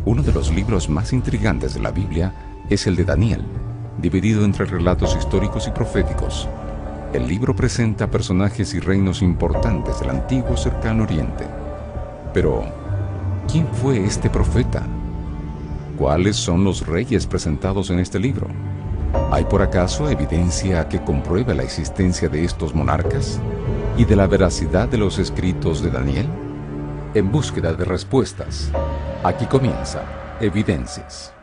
Uno de los libros más intrigantes de la Biblia es el de Daniel, dividido entre relatos históricos y proféticos. El libro presenta personajes y reinos importantes del antiguo Cercano Oriente. Pero, ¿quién fue este profeta? ¿Cuáles son los reyes presentados en este libro? ¿Hay por acaso evidencia que compruebe la existencia de estos monarcas y de la veracidad de los escritos de Daniel? En búsqueda de respuestas, aquí comienza Evidencias.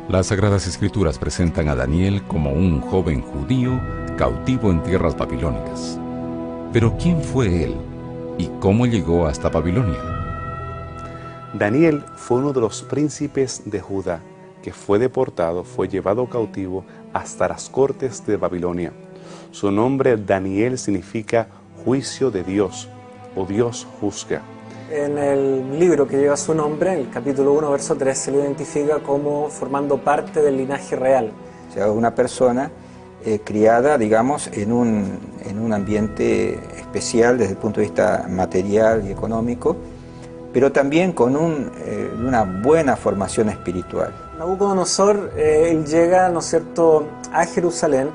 Las Sagradas Escrituras presentan a Daniel como un joven judío cautivo en tierras babilónicas. Pero ¿quién fue él y cómo llegó hasta Babilonia? Daniel fue uno de los príncipes de Judá que fue deportado, fue llevado cautivo hasta las cortes de Babilonia. Su nombre Daniel significa juicio de Dios o Dios juzga. En el libro que lleva su nombre, en el capítulo 1, verso 3, se lo identifica como formando parte del linaje real. O sea, una persona criada, digamos, en un ambiente especial desde el punto de vista material y económico, pero también con una buena formación espiritual. Nabucodonosor, él llega, ¿no es cierto?, a Jerusalén,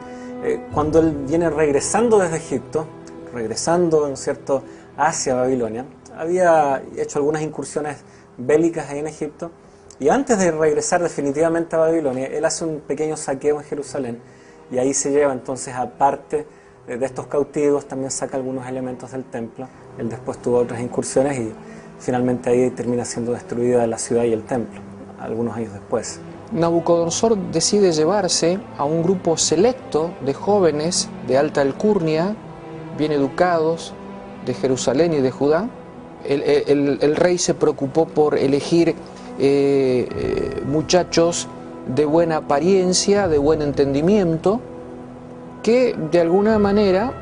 cuando él viene regresando desde Egipto, regresando, ¿no es cierto?, hacia Babilonia. Había hecho algunas incursiones bélicas ahí en Egipto, y antes de regresar definitivamente a Babilonia, él hace un pequeño saqueo en Jerusalén, y ahí se lleva entonces, aparte de estos cautivos, también saca algunos elementos del templo. Él después tuvo otras incursiones y finalmente ahí termina siendo destruida la ciudad y el templo, algunos años después. Nabucodonosor decide llevarse a un grupo selecto de jóvenes de alta alcurnia, bien educados, de Jerusalén y de Judá. El rey se preocupó por elegir muchachos de buena apariencia, de buen entendimiento, que de alguna manera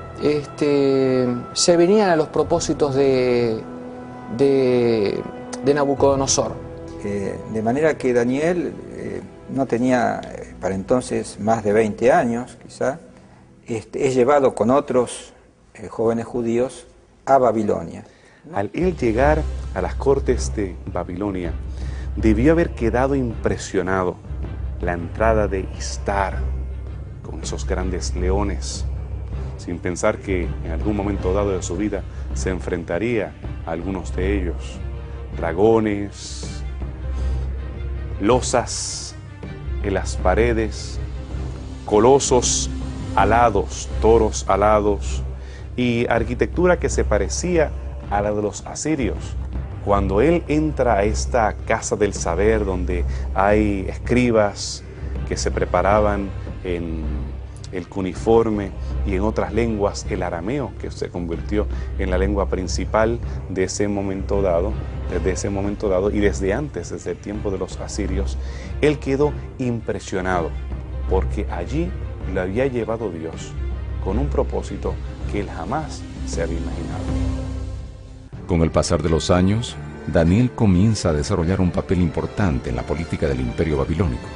se venían a los propósitos de Nabucodonosor. De manera que Daniel no tenía para entonces más de 20 años, quizá, es llevado con otros jóvenes judíos a Babilonia. Al él llegar a las cortes de Babilonia, debió haber quedado impresionado la entrada de Istar con esos grandes leones, sin pensar que en algún momento dado de su vida se enfrentaría a algunos de ellos. Dragones, losas en las paredes, colosos alados, toros alados y arquitectura que se parecía a la de los asirios. Cuando él entra a esta casa del saber donde hay escribas que se preparaban en el cuneiforme y en otras lenguas, el arameo, que se convirtió en la lengua principal de ese momento dado, y desde antes, desde el tiempo de los asirios, él quedó impresionado porque allí lo había llevado Dios con un propósito que él jamás se había imaginado. Con el pasar de los años, Daniel comienza a desarrollar un papel importante en la política del Imperio Babilónico.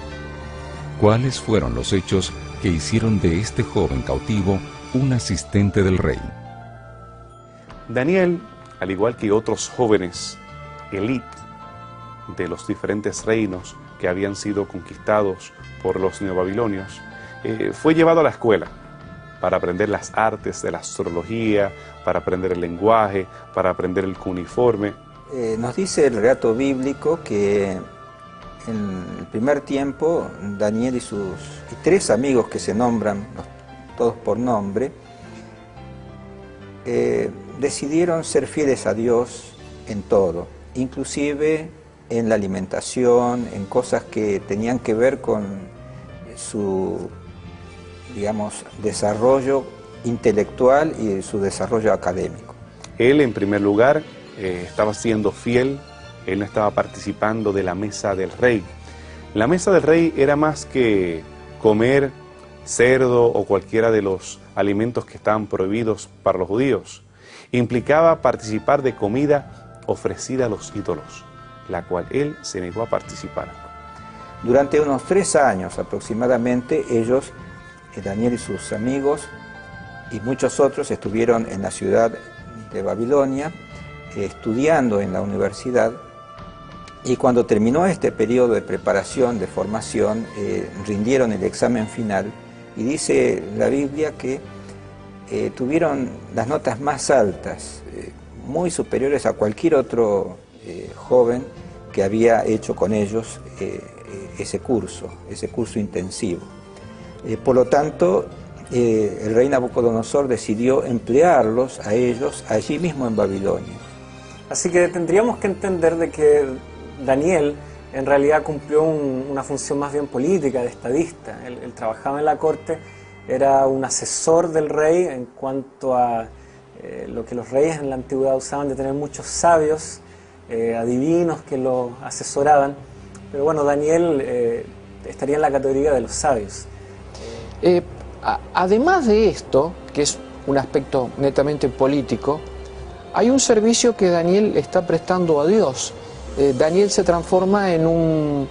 ¿Cuáles fueron los hechos que hicieron de este joven cautivo un asistente del rey? Daniel, al igual que otros jóvenes élite de los diferentes reinos que habían sido conquistados por los neobabilonios, fue llevado a la escuela para aprender las artes de la astrología, para aprender el lenguaje, para aprender el cuneiforme. Nos dice el relato bíblico que en el primer tiempo Daniel y tres amigos que se nombran, todos por nombre, decidieron ser fieles a Dios en todo, inclusive en la alimentación, en cosas que tenían que ver con su, digamos, desarrollo intelectual y su desarrollo académico. Él, en primer lugar, estaba siendo fiel Él no estaba participando de la mesa del rey. La mesa del rey era más que comer cerdo o cualquiera de los alimentos que estaban prohibidos para los judíos. Implicaba participar de comida ofrecida a los ídolos, la cual él se negó a participar. Durante unos 3 años aproximadamente, ellos, Daniel y sus amigos y muchos otros, estuvieron en la ciudad de Babilonia, estudiando en la universidad, y cuando terminó este periodo de preparación, de formación, rindieron el examen final, y dice la Biblia que tuvieron las notas más altas, muy superiores a cualquier otro joven que había hecho con ellos ese curso intensivo. Por lo tanto, el rey Nabucodonosor decidió emplearlos a ellos allí mismo en Babilonia. Así que tendríamos que entender de que Daniel en realidad cumplió una función más bien política, de estadista. Él trabajaba en la corte, era un asesor del rey en cuanto a lo que los reyes en la antigüedad usaban de tener muchos sabios, adivinos que lo asesoraban. Pero bueno, Daniel estaría en la categoría de los sabios. Además de esto, que es un aspecto netamente político, hay un servicio que Daniel está prestando a Dios. Daniel se transforma en un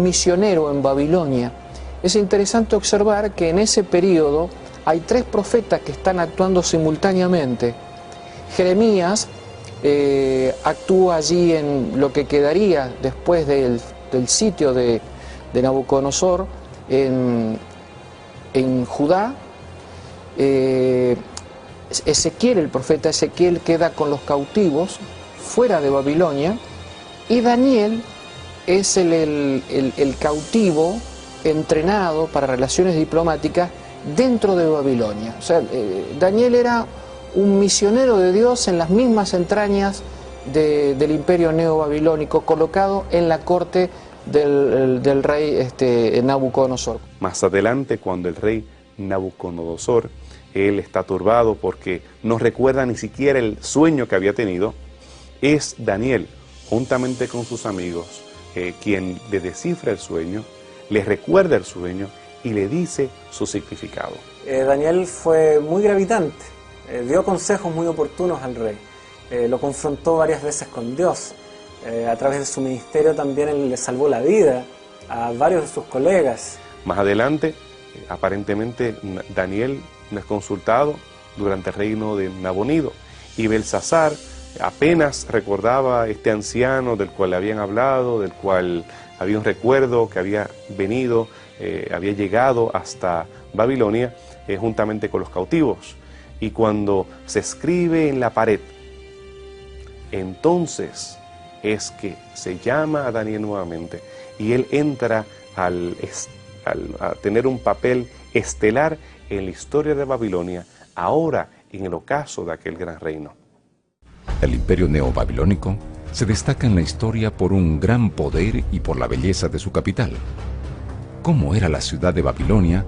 misionero en Babilonia. Es interesante observar que en ese periodo hay 3 profetas que están actuando simultáneamente. Jeremías actúa allí en lo que quedaría después del sitio de Nabucodonosor en Judá. Ezequiel, el profeta Ezequiel, queda con los cautivos fuera de Babilonia, y Daniel es el cautivo entrenado para relaciones diplomáticas dentro de Babilonia. O sea, Daniel era un misionero de Dios en las mismas entrañas del imperio neobabilónico, colocado en la corte del rey Nabucodonosor. Más adelante, cuando el rey Nabucodonosor, él está turbado porque no recuerda ni siquiera el sueño que había tenido, es Daniel, juntamente con sus amigos, quien le descifra el sueño, le recuerda el sueño y le dice su significado. Daniel fue muy gravitante, dio consejos muy oportunos al rey, lo confrontó varias veces con Dios. A través de su ministerio también él le salvó la vida a varios de sus colegas. Más adelante, aparentemente Daniel no es consultado durante el reino de Nabonido, y Belsasar apenas recordaba a este anciano del cual le habían hablado, del cual había un recuerdo que había venido, había llegado hasta Babilonia juntamente con los cautivos. Y cuando se escribe en la pared, entonces es que se llama a Daniel nuevamente, y él entra a tener un papel estelar en la historia de Babilonia, ahora en el ocaso de aquel gran reino. El imperio neobabilónico se destaca en la historia por un gran poder y por la belleza de su capital. ¿Cómo era la ciudad de Babilonia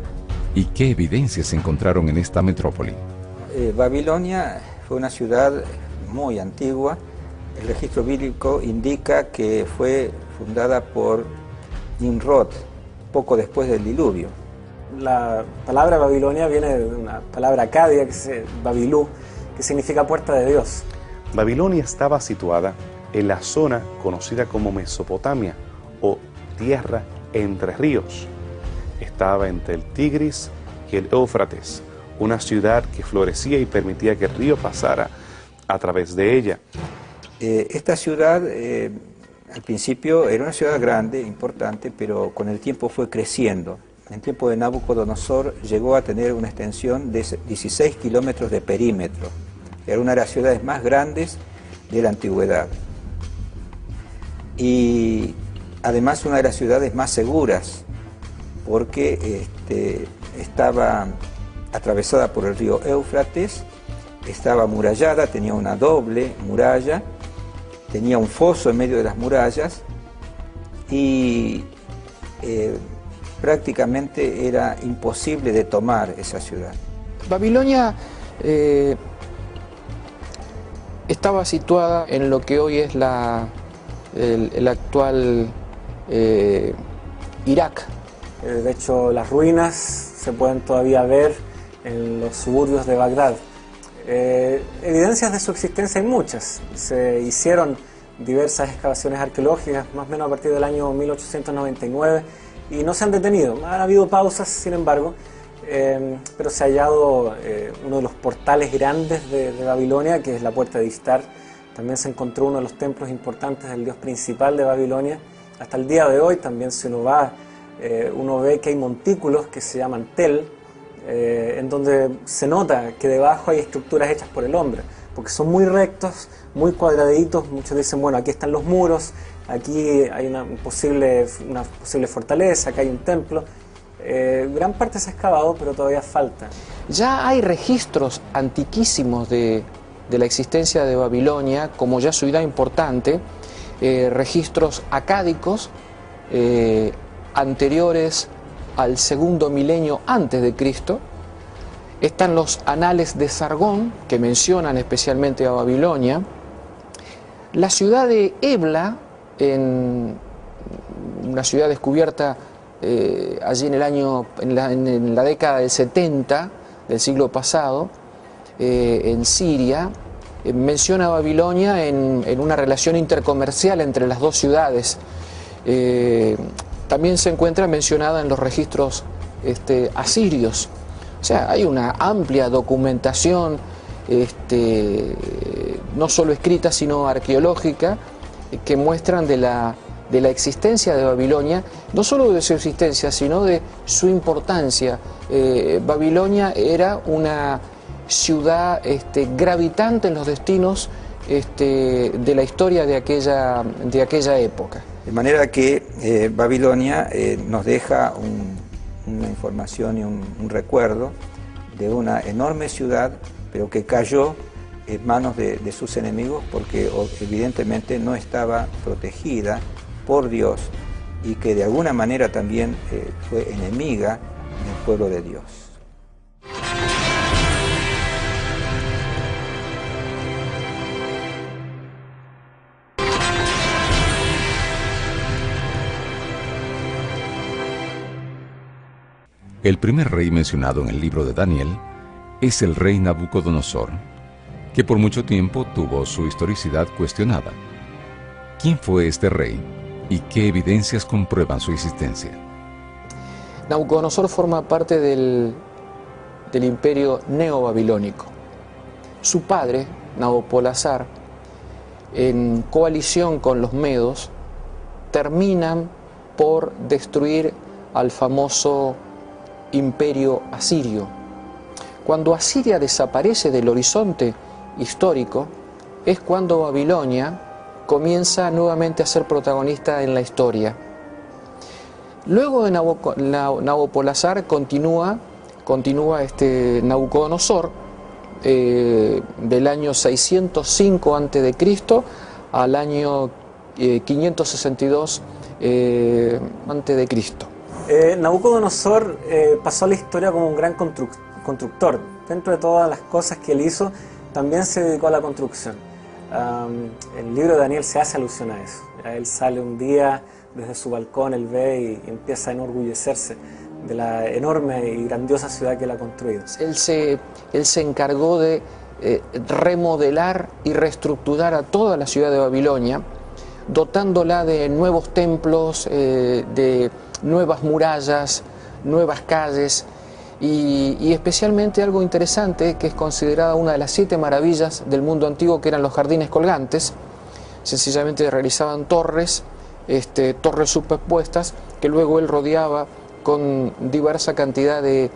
y qué evidencias se encontraron en esta metrópoli? Babilonia fue una ciudad muy antigua. El registro bíblico indica que fue fundada por Nimrod, poco después del diluvio. La palabra Babilonia viene de una palabra acadia, que es Babilú, que significa puerta de Dios. Babilonia estaba situada en la zona conocida como Mesopotamia, o tierra entre ríos. Estaba entre el Tigris y el Éufrates, una ciudad que florecía y permitía que el río pasara a través de ella. Esta ciudad al principio era una ciudad grande, importante, pero con el tiempo fue creciendo. En tiempo de Nabucodonosor llegó a tener una extensión de 16 kilómetros de perímetro. Era una de las ciudades más grandes de la antigüedad. Y además una de las ciudades más seguras, porque estaba atravesada por el río Éufrates, estaba amurallada, tenía una doble muralla, tenía un foso en medio de las murallas y prácticamente era imposible de tomar esa ciudad. Babilonia estaba situada en lo que hoy es la el actual Irak. De hecho, las ruinas se pueden todavía ver en los suburbios de Bagdad. Evidencias de su existencia hay muchas. Se hicieron diversas excavaciones arqueológicas, más o menos a partir del año 1899, y no se han detenido. Han habido pausas, sin embargo, pero se ha hallado uno de los portales grandes de Babilonia, que es la Puerta de Ishtar. También se encontró uno de los templos importantes del dios principal de Babilonia. Hasta el día de hoy también, si uno va, uno ve que hay montículos que se llaman tel, en donde se nota que debajo hay estructuras hechas por el hombre, porque son muy rectos, muy cuadraditos. Muchos dicen, bueno, aquí están los muros, aquí hay una posible fortaleza, acá hay un templo. Gran parte se ha excavado, pero todavía falta. Ya hay registros antiquísimos de la existencia de Babilonia como ya ciudad importante, registros acádicos anteriores al segundo milenio antes de Cristo. Están los anales de Sargón, que mencionan especialmente a Babilonia. La ciudad de Ebla, en una ciudad descubierta allí en la década del 70 del siglo pasado, en Siria, menciona a Babilonia en una relación intercomercial entre las dos ciudades. También se encuentra mencionada en los registros asirios. O sea, hay una amplia documentación, no solo escrita, sino arqueológica, que muestran de la existencia de Babilonia, no solo de su existencia, sino de su importancia. Babilonia era una ciudad gravitante en los destinos de la historia de aquella época. De manera que Babilonia nos deja una información y un recuerdo de una enorme ciudad, pero que cayó en manos de sus enemigos porque evidentemente no estaba protegida por Dios y que de alguna manera también fue enemiga del pueblo de Dios. El primer rey mencionado en el libro de Daniel es el rey Nabucodonosor, que por mucho tiempo tuvo su historicidad cuestionada. ¿Quién fue este rey y qué evidencias comprueban su existencia? Nabucodonosor forma parte del imperio neobabilónico. Su padre, Nabopolassar, en coalición con los medos, terminan por destruir al famoso imperio asirio. Cuando Asiria desaparece del horizonte histórico, es cuando Babilonia comienza nuevamente a ser protagonista en la historia. Luego de Nabopolassar continúa Nabucodonosor, del año 605 a.C. al año 562 a.C. Nabucodonosor pasó a la historia como un gran constructor. Dentro de todas las cosas que él hizo, también se dedicó a la construcción. El libro de Daniel se hace alusión a eso. Él sale un día desde su balcón, él ve y empieza a enorgullecerse de la enorme y grandiosa ciudad que él ha construido. Él se encargó de remodelar y reestructurar a toda la ciudad de Babilonia, dotándola de nuevos templos, de nuevas murallas, nuevas calles y especialmente algo interesante que es considerada una de las 7 maravillas del mundo antiguo, que eran los jardines colgantes. Sencillamente realizaban torres superpuestas que luego él rodeaba con diversa cantidad de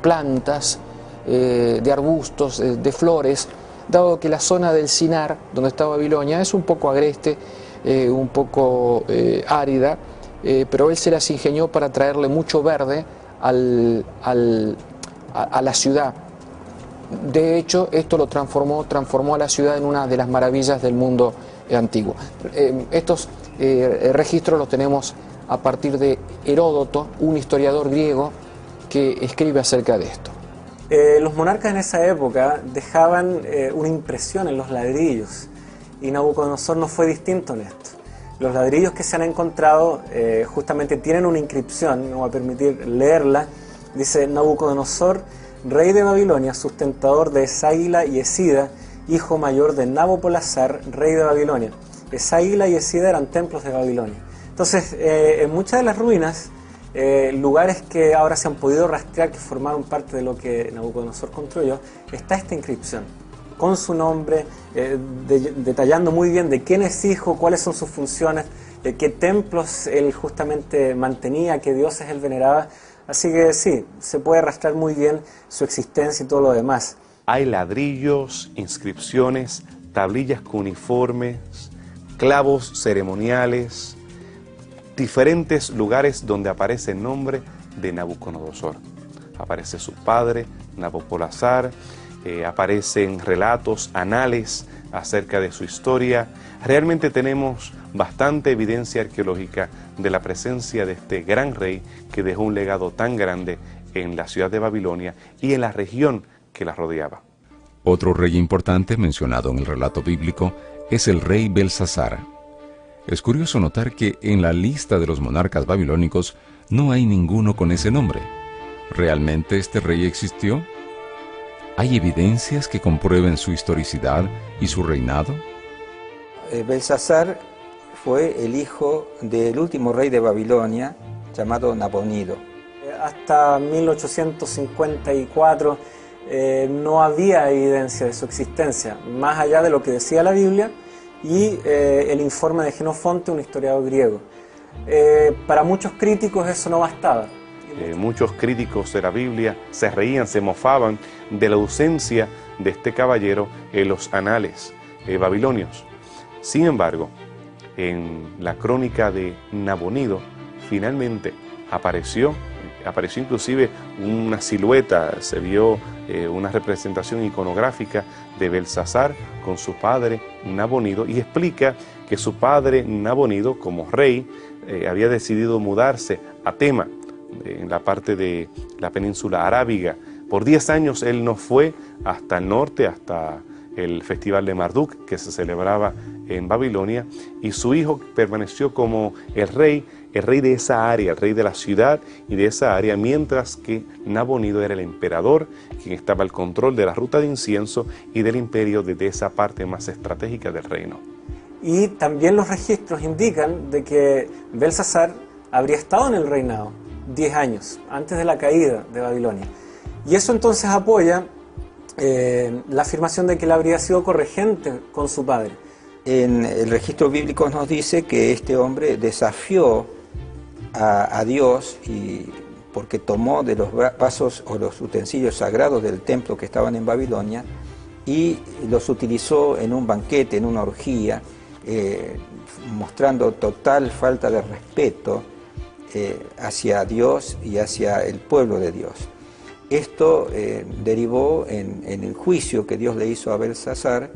plantas, de arbustos, de flores, dado que la zona del Sinar, donde está Babilonia, es un poco agreste, un poco árida, pero él se las ingenió para traerle mucho verde a la ciudad. De hecho, esto lo transformó a la ciudad en una de las maravillas del mundo antiguo. Estos registros los tenemos a partir de Heródoto, un historiador griego que escribe acerca de esto. Los monarcas en esa época dejaban una impresión en los ladrillos y Nabucodonosor no fue distinto en esto. Los ladrillos que se han encontrado justamente tienen una inscripción, no voy a permitir leerla, dice: Nabucodonosor, rey de Babilonia, sustentador de Esaíla y Esida, hijo mayor de Nabopolassar, rey de Babilonia. Esaíla y Esida eran templos de Babilonia. Entonces, en muchas de las ruinas, lugares que ahora se han podido rastrear, que formaron parte de lo que Nabucodonosor construyó, está esta inscripción, con su nombre, detallando muy bien de quién es hijo, cuáles son sus funciones, qué templos él justamente mantenía, qué dioses él veneraba. Así que sí, se puede rastrear muy bien su existencia y todo lo demás. Hay ladrillos, inscripciones, tablillas cuneiformes, clavos ceremoniales, diferentes lugares donde aparece el nombre de Nabucodonosor. Aparece su padre, Nabopolassar, aparecen relatos, anales acerca de su historia. Realmente tenemos bastante evidencia arqueológica de la presencia de este gran rey que dejó un legado tan grande en la ciudad de Babilonia y en la región que la rodeaba. Otro rey importante mencionado en el relato bíblico es el rey Belsasar. Es curioso notar que en la lista de los monarcas babilónicos no hay ninguno con ese nombre. ¿Realmente este rey existió? ¿Hay evidencias que comprueben su historicidad y su reinado? Belsasar fue el hijo del último rey de Babilonia, llamado Nabonido. Hasta 1854 no había evidencia de su existencia, más allá de lo que decía la Biblia y el informe de Genofonte, un historiador griego. Para muchos críticos eso no bastaba. Muchos críticos de la Biblia se reían, se mofaban de la ausencia de este caballero en los anales babilonios. Sin embargo, en la crónica de Nabonido, finalmente apareció inclusive una silueta, se vio una representación iconográfica de Belsasar con su padre Nabonido, y explica que su padre Nabonido, como rey, había decidido mudarse a Tema, en la parte de la península arábiga. Por 10 años él no fue hasta el norte, hasta el festival de Marduk que se celebraba en Babilonia, y su hijo permaneció como el rey de esa área, el rey de la ciudad y de esa área, mientras que Nabonido era el emperador, quien estaba al control de la ruta de incienso y del imperio desde esa parte más estratégica del reino. Y también los registros indican de que Belsasar habría estado en el reinado 10 años antes de la caída de Babilonia. Y eso entonces apoya la afirmación de que él habría sido corregente con su padre. En el registro bíblico nos dice que este hombre desafió a Dios porque tomó de los vasos o los utensilios sagrados del templo que estaban en Babilonia y los utilizó en un banquete, en una orgía, mostrando total falta de respeto hacia Dios y hacia el pueblo de Dios. Esto derivó en el juicio que Dios le hizo a Belsasar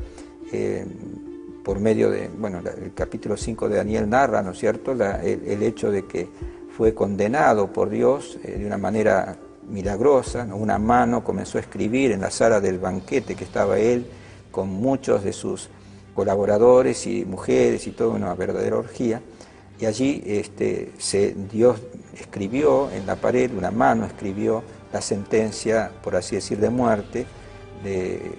por medio de, bueno, el capítulo 5 de Daniel narra, ¿no es cierto?, el hecho de que fue condenado por Dios de una manera milagrosa, ¿no? Una mano comenzó a escribir en la sala del banquete que estaba él, con muchos de sus colaboradores y mujeres y toda una verdadera orgía, y allí Dios escribió en la pared, una mano escribió la sentencia, por así decir, de muerte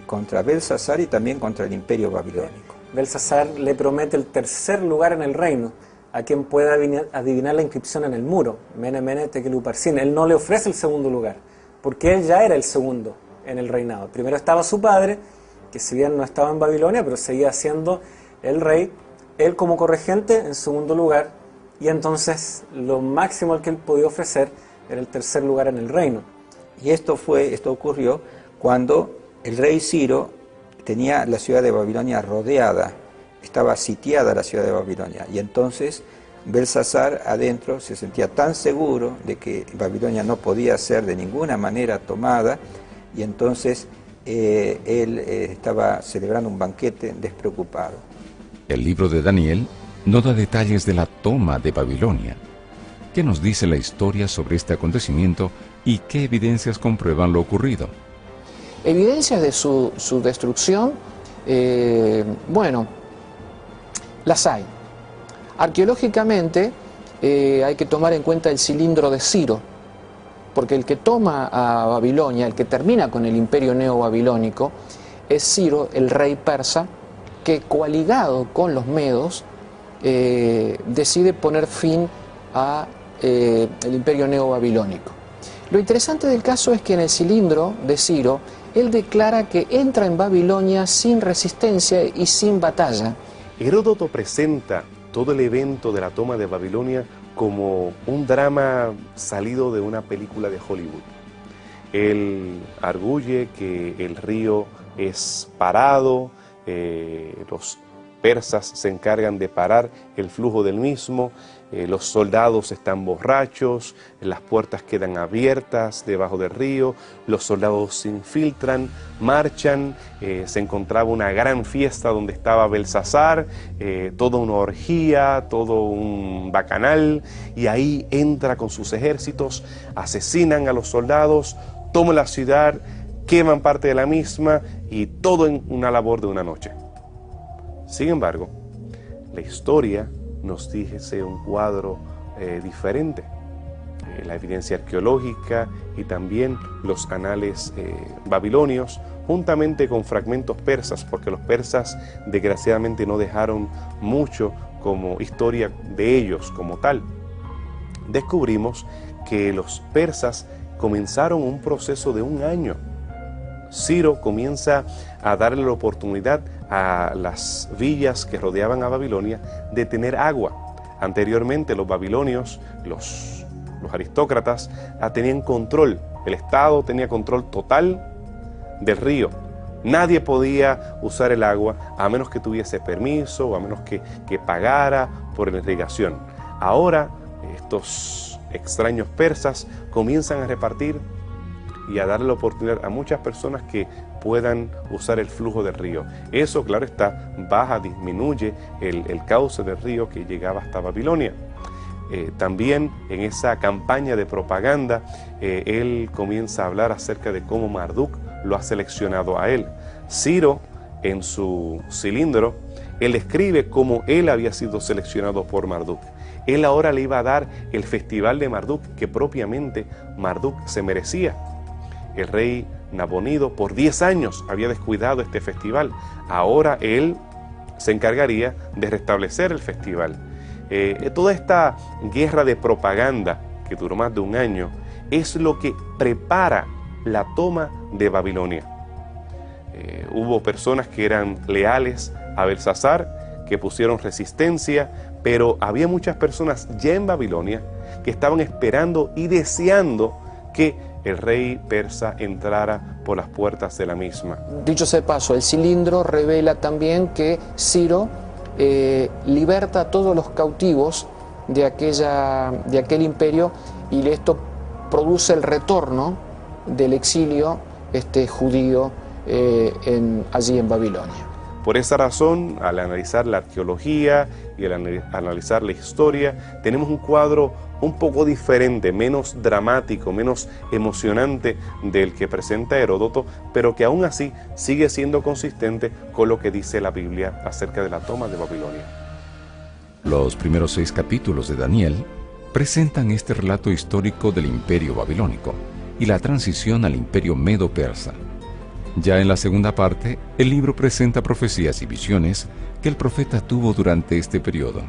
contra Belsasar y también contra el imperio babilónico. Belsasar le promete el tercer lugar en el reino a quien pueda adivinar la inscripción en el muro, Mene Mene Tekel Upharsin. Él no le ofrece el segundo lugar, porque él ya era el segundo en el reinado. Primero estaba su padre, que si bien no estaba en Babilonia, pero seguía siendo el rey, él como corregente en segundo lugar, y entonces lo máximo al que él podía ofrecer era el tercer lugar en el reino. Y esto ocurrió cuando el rey Ciro tenía la ciudad de Babilonia rodeada, estaba sitiada la ciudad de Babilonia, y entonces Belsasar adentro se sentía tan seguro de que Babilonia no podía ser de ninguna manera tomada, y entonces él estaba celebrando un banquete despreocupado. El libro de Daniel no da detalles de la toma de Babilonia. ¿Qué nos dice la historia sobre este acontecimiento y qué evidencias comprueban lo ocurrido? Evidencias de su destrucción, bueno, Las hay. Arqueológicamente hay que tomar en cuenta el cilindro de Ciro, porque el que toma a Babilonia, el que termina con el imperio neobabilónico, es Ciro, el rey persa, que coaligado con los medos decide poner fin a el imperio neobabilónico. Lo interesante del caso es que en el cilindro de Ciro, él declara que entra en Babilonia sin resistencia y sin batalla. Heródoto presenta todo el evento de la toma de Babilonia como un drama salido de una película de Hollywood. Él arguye que el río es parado, los persas se encargan de parar el flujo del mismo, los soldados están borrachos, las puertas quedan abiertas debajo del río, los soldados se infiltran, marchan, se encontraba una gran fiesta donde estaba Belsasar, toda una orgía, todo un bacanal, y ahí entra con sus ejércitos, asesinan a los soldados, toman la ciudad, queman parte de la misma y todo en una labor de una noche. Sin embargo, la historia nos dice un cuadro diferente. La evidencia arqueológica y también los anales babilonios, juntamente con fragmentos persas, porque los persas desgraciadamente no dejaron mucho como historia de ellos como tal. Descubrimos que los persas comenzaron un proceso de un año. Ciro comienza a darle la oportunidad a las villas que rodeaban a Babilonia de tener agua. Anteriormente los babilonios, los aristócratas, tenían control, el Estado tenía control total del río. Nadie podía usar el agua a menos que tuviese permiso o a menos que pagara por la irrigación. Ahora estos extraños persas comienzan a repartir y a darle la oportunidad a muchas personas que puedan usar el flujo del río. Eso, claro está, disminuye el cauce del río que llegaba hasta Babilonia. También en esa campaña de propaganda, él comienza a hablar acerca de cómo Marduk lo ha seleccionado a él. Ciro, en su cilindro, él escribe cómo él había sido seleccionado por Marduk. Él ahora le iba a dar el festival de Marduk que propiamente Marduk se merecía. El rey Nabonido por 10 años había descuidado este festival. Ahora él se encargaría de restablecer el festival. Toda esta guerra de propaganda que duró más de un año es lo que prepara la toma de Babilonia. Hubo personas que eran leales a Belsasar, que pusieron resistencia, pero había muchas personas ya en Babilonia que estaban esperando y deseando que el rey persa entrara por las puertas de la misma. Dicho sea de paso, el cilindro revela también que Ciro liberta a todos los cautivos de aquel imperio, y esto produce el retorno del exilio judío allí en Babilonia. Por esa razón, al analizar la arqueología y al analizar la historia, tenemos un cuadro un poco diferente, menos dramático, menos emocionante del que presenta Heródoto, pero que aún así sigue siendo consistente con lo que dice la Biblia acerca de la toma de Babilonia. Los primeros 6 capítulos de Daniel presentan este relato histórico del imperio babilónico y la transición al imperio medo-persa. Ya en la segunda parte, el libro presenta profecías y visiones que el profeta tuvo durante este periodo.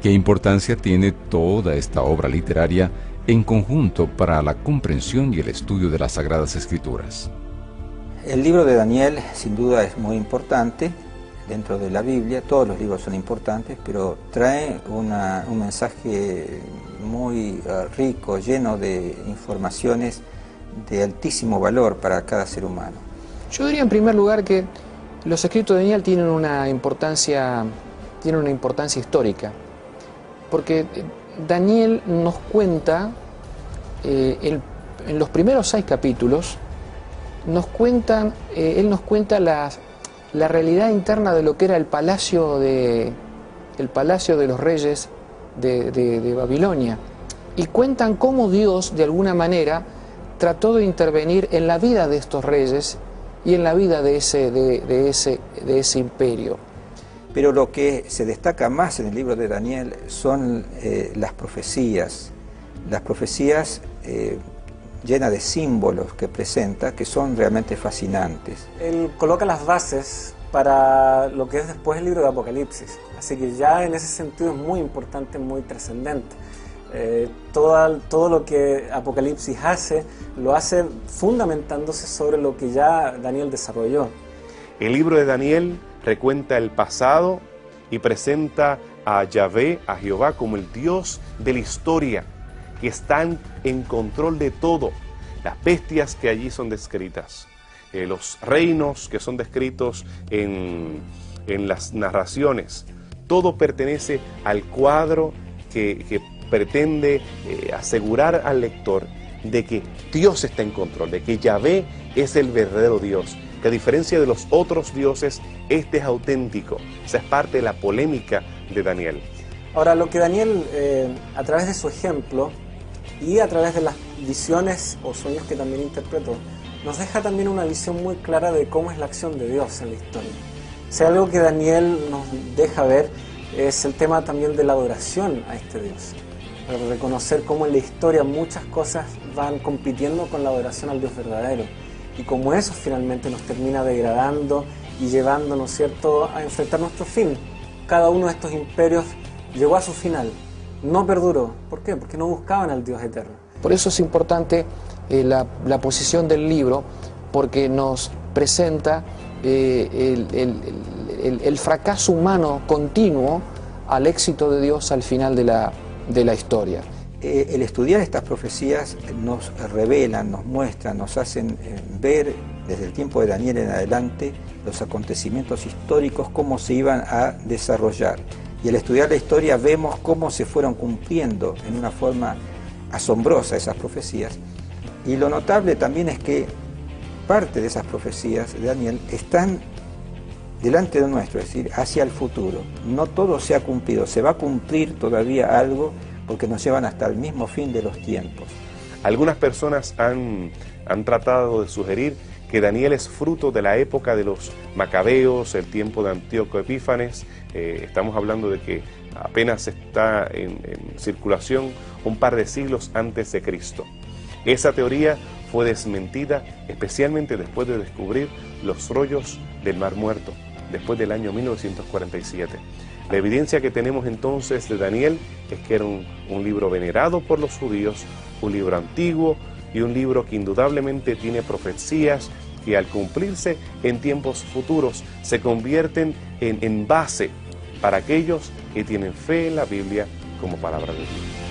¿Qué importancia tiene toda esta obra literaria en conjunto para la comprensión y el estudio de las Sagradas Escrituras? El libro de Daniel sin duda es muy importante dentro de la Biblia. Todos los libros son importantes, pero trae un mensaje muy rico, lleno de informaciones de altísimo valor para cada ser humano. Yo diría en primer lugar que los escritos de Daniel tienen una importancia histórica, porque Daniel nos cuenta, en los primeros 6 capítulos, él nos cuenta la realidad interna de lo que era el palacio de los reyes de Babilonia, y cuentan cómo Dios de alguna manera trató de intervenir en la vida de estos reyes y en la vida de ese imperio. Pero lo que se destaca más en el libro de Daniel son las profecías llenas de símbolos que presenta, que son realmente fascinantes. Él coloca las bases para lo que es después el libro de Apocalipsis, así que ya en ese sentido es muy importante, muy trascendente. Todo lo que Apocalipsis hace, lo hace fundamentándose sobre lo que ya Daniel desarrolló. El libro de Daniel recuenta el pasado y presenta a Yahvé, a Jehová, como el Dios de la historia, que está en control de todo. Las bestias que allí son descritas, los reinos que son descritos en las narraciones, todo pertenece al cuadro que pretende asegurar al lector de que Dios está en control, de que Yahvé es el verdadero Dios, que a diferencia de los otros dioses, este es auténtico. Esa es parte de la polémica de Daniel. Ahora, lo que Daniel, a través de su ejemplo y a través de las visiones o sueños que también interpretó, nos deja también una visión muy clara de cómo es la acción de Dios en la historia. Si algo que Daniel nos deja ver es el tema también de la adoración a este Dios. Reconocer cómo en la historia muchas cosas van compitiendo con la adoración al Dios verdadero. Y como eso finalmente nos termina degradando y llevando, ¿no es cierto?, a enfrentar nuestro fin. Cada uno de estos imperios llegó a su final, no perduró. ¿Por qué? Porque no buscaban al Dios eterno. Por eso es importante la posición del libro, porque nos presenta el fracaso humano continuo al éxito de Dios al final de la historia. El estudiar estas profecías nos revelan, nos muestran, nos hacen ver desde el tiempo de Daniel en adelante los acontecimientos históricos, cómo se iban a desarrollar. Y al estudiar la historia vemos cómo se fueron cumpliendo en una forma asombrosa esas profecías. Y lo notable también es que parte de esas profecías de Daniel están delante de nuestro, es decir, hacia el futuro. No todo se ha cumplido, se va a cumplir todavía algo, porque nos llevan hasta el mismo fin de los tiempos. Algunas personas han tratado de sugerir que Daniel es fruto de la época de los macabeos, el tiempo de Antíoco Epífanes. Estamos hablando de que apenas está en circulación un par de siglos antes de Cristo. Esa teoría fue desmentida especialmente después de descubrir los rollos del Mar Muerto, después del año 1947. La evidencia que tenemos entonces de Daniel es que era un libro venerado por los judíos, un libro antiguo y un libro que indudablemente tiene profecías que al cumplirse en tiempos futuros se convierten en base para aquellos que tienen fe en la Biblia como palabra de Dios.